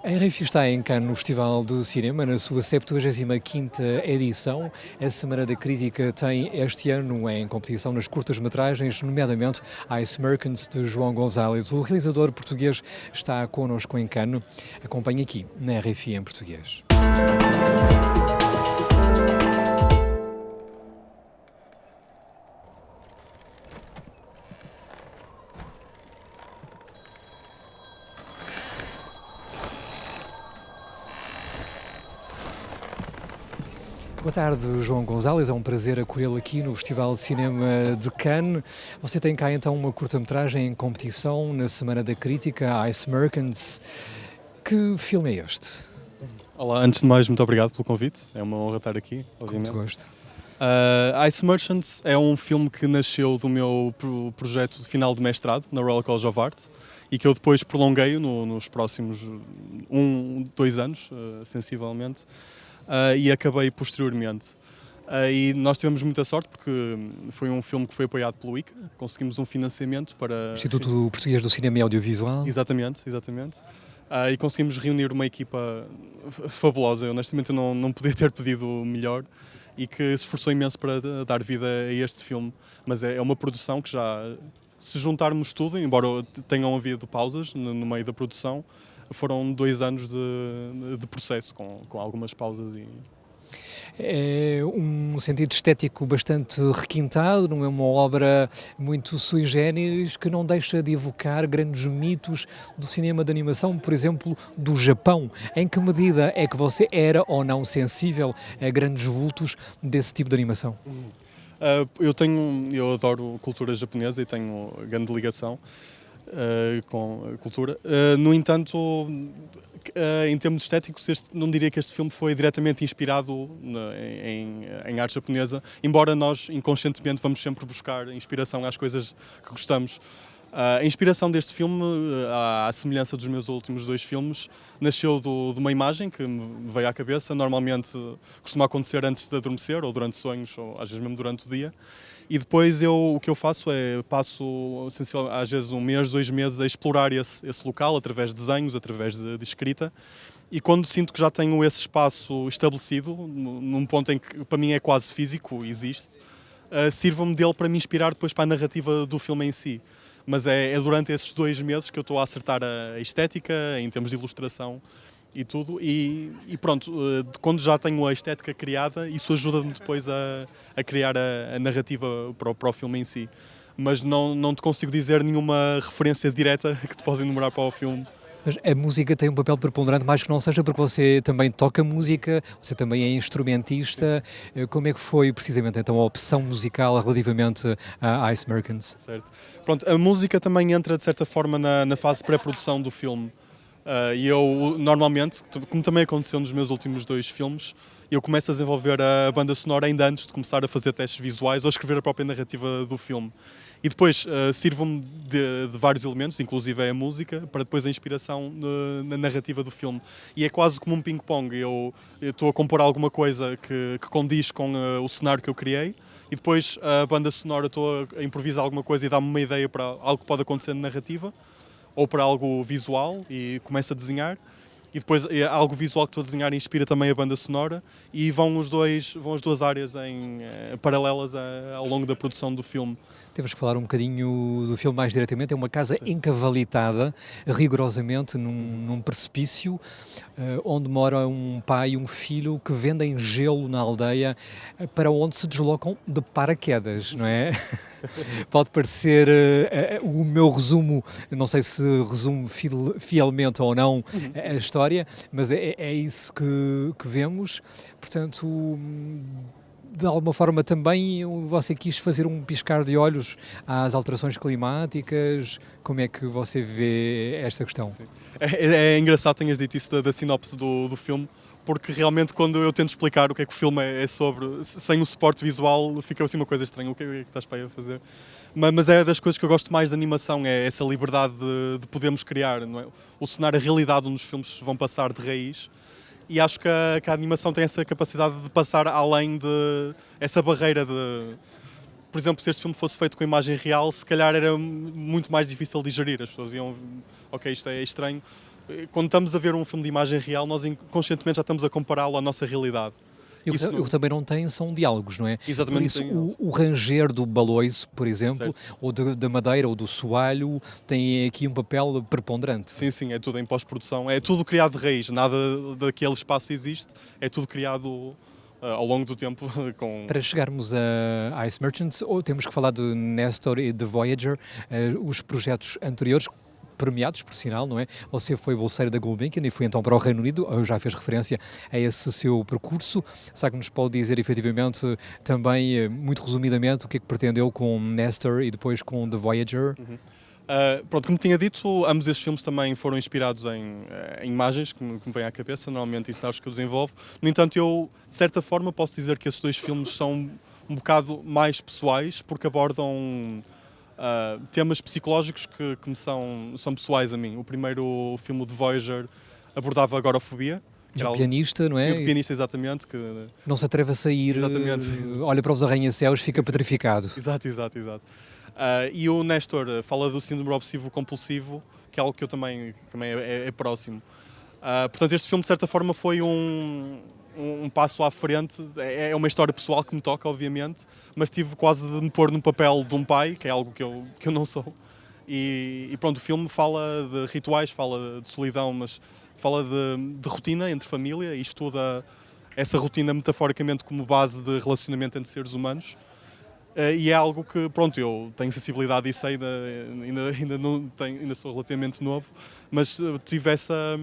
A RFI está em Cannes no Festival do Cinema, na sua 75ª edição. A Semana da Crítica tem este ano em competição nas curtas-metragens, nomeadamente Ice Merchants, de João Gonzalez. O realizador português está connosco em Cannes. Acompanhe aqui na RFI em português. Boa tarde, João Gonzalez. É um prazer acolhê-lo aqui no Festival de Cinema de Cannes. Você tem cá então uma curta-metragem em competição na Semana da Crítica, Ice Merchants. Que filme é este? Olá, antes de mais, muito obrigado pelo convite. É uma honra estar aqui, obviamente. Com muito gosto. Ice Merchants é um filme que nasceu do meu projeto de final de mestrado na Royal College of Art e que eu depois prolonguei nos próximos 2 anos, sensivelmente. E acabei posteriormente. E nós tivemos muita sorte porque foi um filme que foi apoiado pelo ICA, conseguimos um financiamento para... Instituto Português do Cinema e Audiovisual. Exatamente. E conseguimos reunir uma equipa fabulosa. Eu, honestamente, eu não podia ter pedido melhor e que se esforçou imenso para dar vida a este filme. Mas é uma produção que já, se juntarmos tudo, embora tenham havido pausas no meio da produção, foram 2 anos de processo, com algumas pausas. É um sentido estético bastante requintado, não é uma obra muito sui generis, que não deixa de evocar grandes mitos do cinema de animação, por exemplo, do Japão. Em que medida é que você era ou não sensível a grandes vultos desse tipo de animação? Eu adoro cultura japonesa e tenho grande ligação com a cultura. No entanto, em termos estéticos, não diria que este filme foi diretamente inspirado em arte japonesa, embora nós inconscientemente vamos sempre buscar inspiração às coisas que gostamos. A inspiração deste filme, à semelhança dos meus últimos 2 filmes, nasceu de uma imagem que me veio à cabeça. Normalmente costuma acontecer antes de adormecer, ou durante sonhos, ou às vezes mesmo durante o dia. E depois o que eu faço é passo às vezes 1 mês, 2 meses a explorar esse local através de desenhos, através de escrita. E quando sinto que já tenho esse espaço estabelecido, num ponto em que para mim é quase físico, existe, sirvo-me dele para me inspirar depois para a narrativa do filme em si. Mas é durante esses 2 meses que eu estou a acertar a estética, em termos de ilustração e tudo, e pronto, quando já tenho a estética criada, isso ajuda-me depois a criar a narrativa para o filme em si. Mas não te consigo dizer nenhuma referência direta que te possa enumerar para o filme. Mas a música tem um papel preponderante, mais que não seja porque você também toca música, você também é instrumentista. Como é que foi precisamente então a opção musical relativamente a Ice Merchants? Certo. Pronto, a música também entra de certa forma na fase pré-produção do filme. E eu normalmente, como também aconteceu nos meus últimos 2 filmes, eu começo a desenvolver a banda sonora ainda antes de começar a fazer testes visuais ou escrever a própria narrativa do filme. E depois sirvo-me de vários elementos, inclusive a música, para depois a inspiração na narrativa do filme. E é quase como um ping-pong. Eu estou a compor alguma coisa que condiz com o cenário que eu criei, e depois a banda sonora estou a improvisar alguma coisa e dá-me uma ideia para algo que pode acontecer na narrativa, ou para algo visual, e começo a desenhar. E depois algo visual que estou a desenhar inspira também a banda sonora, e vão as 2 áreas paralelas ao longo da produção do filme. Temos que falar um bocadinho do filme mais diretamente. É uma casa encavalitada, rigorosamente, num precipício, onde mora um pai e um filho que vendem gelo na aldeia, para onde se deslocam de paraquedas, não é? Pode parecer o meu resumo, não sei se resume fielmente ou não a história, mas é isso que vemos. Portanto, de alguma forma também você quis fazer um piscar de olhos às alterações climáticas. Como é que você vê esta questão? Sim. É engraçado que tenhas dito isso da sinopse do filme, porque realmente quando eu tento explicar o que é que o filme é sobre, sem o suporte visual, fica assim uma coisa estranha. O que é que estás para aí a fazer? Mas é das coisas que eu gosto mais da animação, é essa liberdade de podermos criar, não é? O cenário, a realidade onde os filmes vão passar de raiz. E acho que a animação tem essa capacidade de passar além de essa barreira de... Por exemplo, se este filme fosse feito com imagem real, se calhar era muito mais difícil de digerir. As pessoas iam, ok, isto é estranho. quando estamos a ver um filme de imagem real, nós conscientemente já estamos a compará-lo à nossa realidade. E o que também não tem são diálogos, não é? Exatamente. Por isso, o ranger do baloiço, por exemplo, Certo. ou da madeira ou do soalho, tem aqui um papel preponderante. Sim, é tudo em pós-produção, é tudo criado de raiz, nada daquele espaço existe, é tudo criado ao longo do tempo. Para chegarmos a Ice Merchants, ou temos que falar de Nestor e de Voyager, os projetos anteriores, premiados, por sinal, não é? Você foi bolseiro da Gulbenkian e foi então para o Reino Unido, já fez referência a esse seu percurso. Será que nos pode dizer, efetivamente, também, muito resumidamente, o que é que pretendeu com Nestor e depois com The Voyager? Pronto, como tinha dito, ambos estes filmes também foram inspirados em imagens que me vêm à cabeça, normalmente em cenários que eu desenvolvo. No entanto, eu, de certa forma, posso dizer que estes dois filmes são um bocado mais pessoais, porque abordam temas psicológicos que me são pessoais a mim. O primeiro filme, o The Voyager, abordava a agorafobia. De um pianista, não é? Sim, de pianista, exatamente. Que não se atreve a sair, exatamente. Olha para os arranha-céus, fica petrificado. Exato. E o Nestor fala do síndrome obsessivo-compulsivo, que é algo que eu também é próximo. Portanto, este filme, de certa forma, foi um passo à frente. É uma história pessoal que me toca, obviamente, mas tive quase de me pôr no papel de um pai, que é algo que eu não sou. E pronto, o filme fala de rituais, fala de solidão, mas fala de rotina entre família e estuda essa rotina metaforicamente como base de relacionamento entre seres humanos. E é algo que, pronto, eu tenho sensibilidade e sei, ainda sou relativamente novo, mas tive essa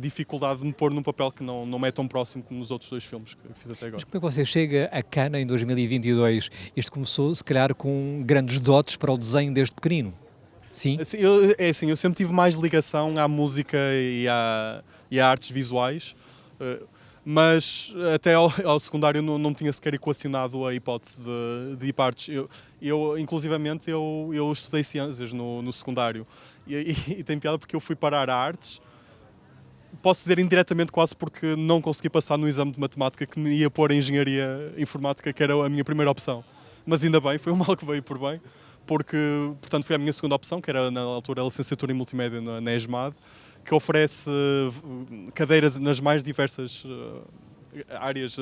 dificuldade de me pôr num papel que não me é tão próximo como nos outros dois filmes que fiz até agora. Mas como é que você chega a Cannes em 2022? Isto começou, se calhar, com grandes dotes para o desenho desde pequenino. Sim? Eu sempre tive mais ligação à música e a artes visuais, mas até ao secundário não tinha sequer equacionado a hipótese de ir para artes. Inclusivamente, eu estudei ciências no secundário e tem piada porque eu fui parar a artes. Posso dizer indiretamente quase porque não consegui passar no exame de matemática que me ia pôr em engenharia informática, que era a minha primeira opção. Mas ainda bem, foi um mal que veio por bem, porque, portanto, foi a minha segunda opção, que era na altura a licenciatura em multimédia na ESMAD, que oferece cadeiras nas mais diversas áreas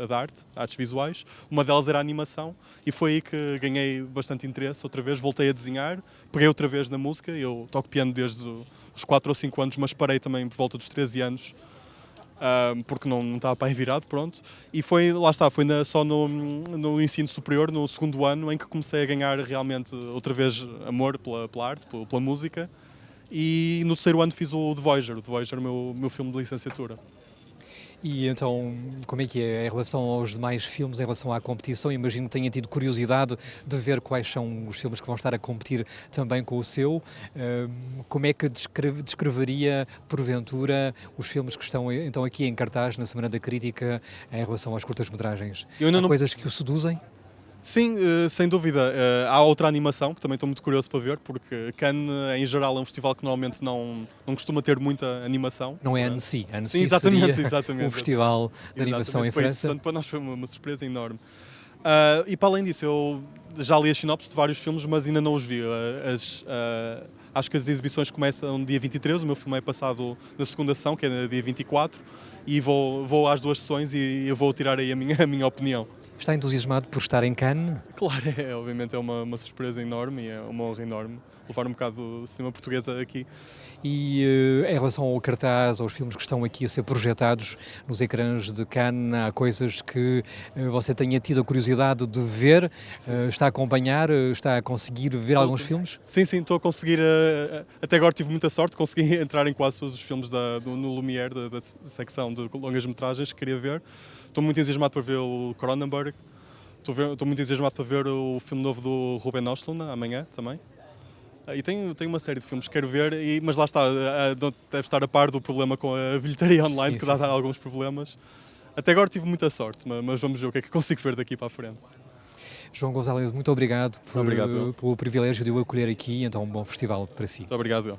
da arte, artes visuais. Uma delas era a animação e foi aí que ganhei bastante interesse. Outra vez voltei a desenhar, peguei outra vez na música. Eu toco piano desde os 4 ou 5 anos, mas parei também por volta dos 13 anos, porque não estava para aí virado, pronto. E foi só no ensino superior, no segundo ano, em que comecei a ganhar realmente outra vez amor pela arte, pela música. E no terceiro ano fiz o The Voyager. O The Voyager é o meu filme de licenciatura. E então, como é que é em relação aos demais filmes, em relação à competição? Imagino que tenha tido curiosidade de ver quais são os filmes que vão estar a competir também com o seu. Como é que descreveria, porventura, os filmes que estão então aqui em cartaz na Semana da Crítica em relação às curtas-metragens? Há coisas que o seduzem? Sim, sem dúvida. Há outra animação que também estou muito curioso para ver, porque Cannes, em geral, é um festival que normalmente não costuma ter muita animação. Não é Annecy. Sim, exatamente. Um festival de animação em França. Portanto, para nós foi uma surpresa enorme. E para além disso, eu já li as sinopses de vários filmes, mas ainda não os vi. Acho que as exibições começam no dia 23, o meu filme é passado na segunda sessão, que é no dia 24, e vou às duas sessões e eu vou tirar aí a minha opinião. Está entusiasmado por estar em Cannes? Claro, obviamente é uma surpresa enorme e é uma honra enorme levar um bocado de cinema portuguesa aqui. E em relação ao cartaz, aos filmes que estão aqui a ser projetados nos ecrãs de Cannes, há coisas que você tenha tido a curiosidade de ver? Está a acompanhar? Está a conseguir ver alguns filmes? Sim, estou a conseguir. Até agora tive muita sorte, consegui entrar em quase todos os filmes no Lumière, da secção de longas-metragens que queria ver. Estou muito entusiasmado para ver o Cronenberg. Estou muito entusiasmado para ver o filme novo do Ruben Östlund, amanhã também. E tenho uma série de filmes que quero ver, mas lá está, deve estar a par do problema com a bilheteria online, que dá a dar alguns problemas. Até agora tive muita sorte, mas vamos ver o que é que consigo ver daqui para a frente. João Gonzalez, muito obrigado pelo privilégio de o acolher aqui, então um bom festival para si. Muito obrigado,